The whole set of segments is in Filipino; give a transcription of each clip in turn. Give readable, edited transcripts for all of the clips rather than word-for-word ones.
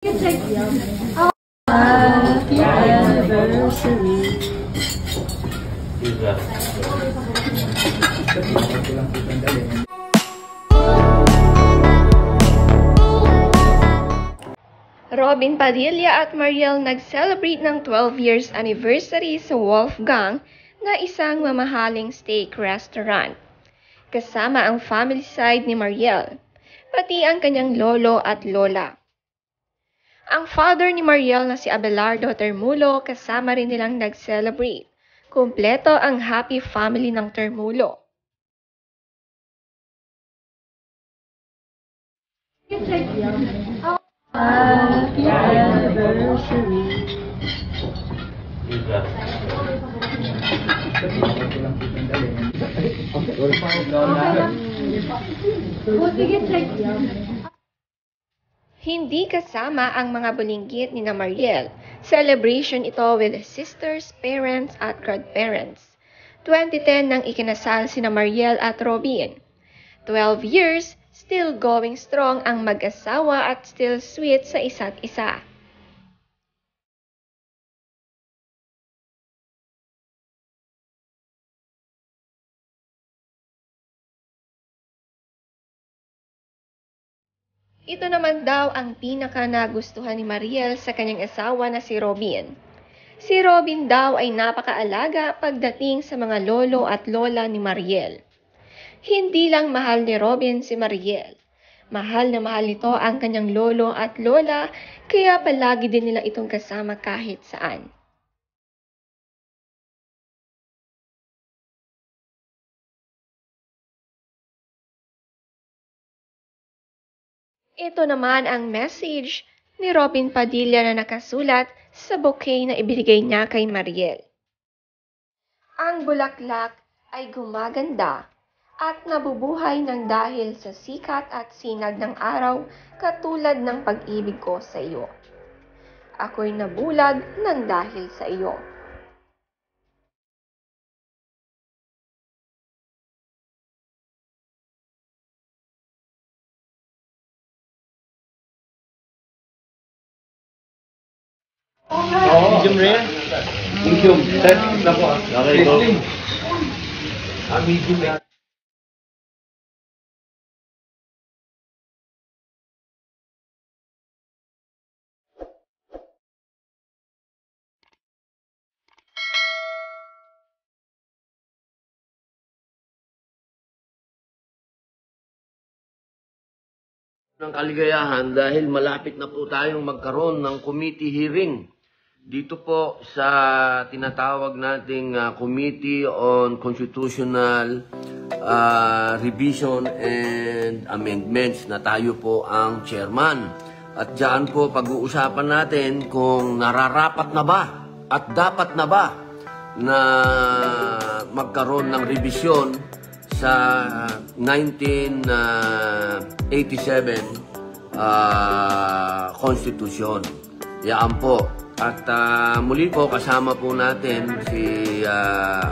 Happy anniversary. Robin Padilla at Mariel nag-celebrate ng 12 years anniversary sa Wolfgang na isang mamahaling steak restaurant. Kasama ang family side ni Mariel, pati ang kanyang lolo at lola. Ang father ni Mariel na si Abelardo Termulo kasama rin nilang nag-celebrate. Kumpleto ang happy family ng Termulo. Happy anniversary. Hindi kasama ang mga bulinggit ni na Mariel. Celebration ito with sisters, parents at godparents. 2010 nang ikinasal sina Mariel at Robin. 12 years, still going strong ang mag-asawa at still sweet sa isa't isa. Ito naman daw ang pinaka nagustuhan ni Mariel sa kanyang asawa na si Robin. Si Robin daw ay napakaalaga pagdating sa mga lolo at lola ni Mariel. Hindi lang mahal ni Robin si Mariel. Mahal na mahal nito ang kanyang lolo at lola, kaya palagi din nila itong kasama kahit saan. Ito naman ang message ni Robin Padilla na nakasulat sa bouquet na ibinigay niya kay Mariel. Ang bulaklak ay gumaganda at nabubuhay ng dahil sa sikat at sinag ng araw katulad ng pag-ibig ko sa iyo. Ako'y nabulag ng dahil sa iyo. Medium rare? Medium. Set na po. Okay, go. Medium rare. Ng kaligayahan dahil malapit na po tayong magkaroon ng committee hearing dito po sa tinatawag nating Committee on Constitutional Revision and Amendments na tayo po ang chairman. At diyan po pag-uusapan natin kung nararapat na ba at dapat na ba na magkaroon ng revision sa 1987 Constitution. Yan po. At muli po kasama po natin si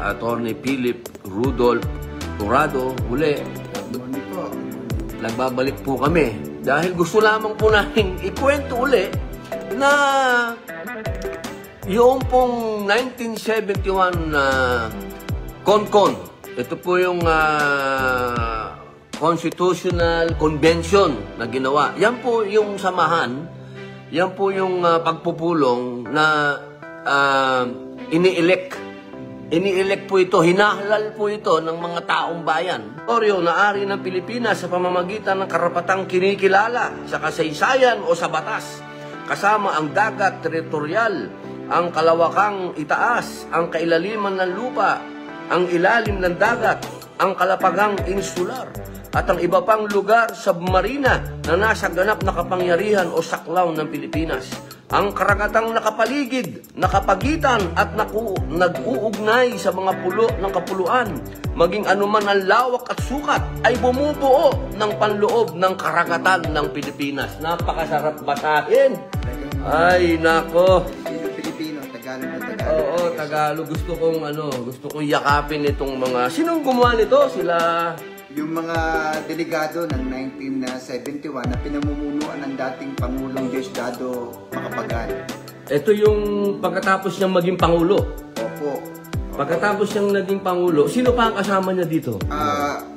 Attorney Philip Rudolph Turado. Muli, nagbabalik po kami dahil gusto lamang po natin ikwento uli na yung pong 1971 CONCON. Ito po yung Constitutional Convention na ginawa. Yan po yung samahan, yan po yung pagpupulong na ini-elect. Ini-elect po ito, hinahalal po ito ng mga taong bayan. Oryo na ari ng Pilipinas sa pamamagitan ng karapatang kinikilala sa kasaysayan o sa batas. Kasama ang dagat teritorial, ang kalawakang itaas, ang kailaliman ng lupa, ang ilalim ng dagat, ang kalapagang insular, at ang iba pang lugar submarina na nasa ganap na kapangyarihan o saklaw ng Pilipinas. Ang karagatang nakapaligid, nakapagitan at nag-uugnay sa mga pulo ng kapuluan, maging anuman ang lawak at sukat, ay bumubuo ng panloob ng karagatan ng Pilipinas. Napakasarap basahin. Ay, nako. Oo, Tagalog. Gusto kong yakapin itong mga... Sinong gumawa nito? Sila yung mga delegado ng 1971 na pinamumunuan ng dating Pangulong Diosdado Macapagal. Ito yung pagkatapos niyang maging Pangulo. Opo. Pagkatapos niyang naging Pangulo, sino pa ang kasama niya dito?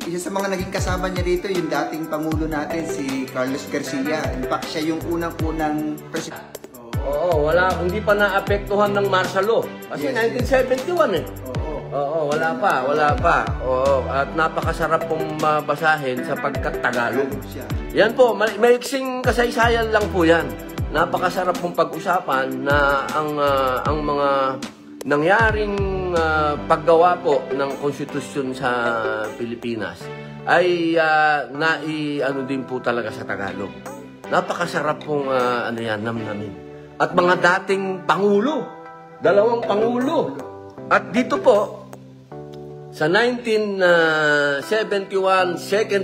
Isa sa mga naging kasama niya dito, yung dating Pangulo natin, si Carlos Garcia. In fact, siya yung unang-unang presidente. Oo, hindi pa naapektuhan ng martial law. Kasi Yes, 1971 eh. Oo, wala pa. Oo, at napakasarap pong mabasahin sapagkat Tagalog. Siya. Yan po, maiksing kasaysayan lang po yan. Napakasarap pong pag-usapan na ang mga nangyaring paggawa po ng konstitusyon sa Pilipinas ay ano din po talaga sa Tagalog. Napakasarap pong namnamin. At mga dating Pangulo, dalawang Pangulo. At dito po, sa 1971 second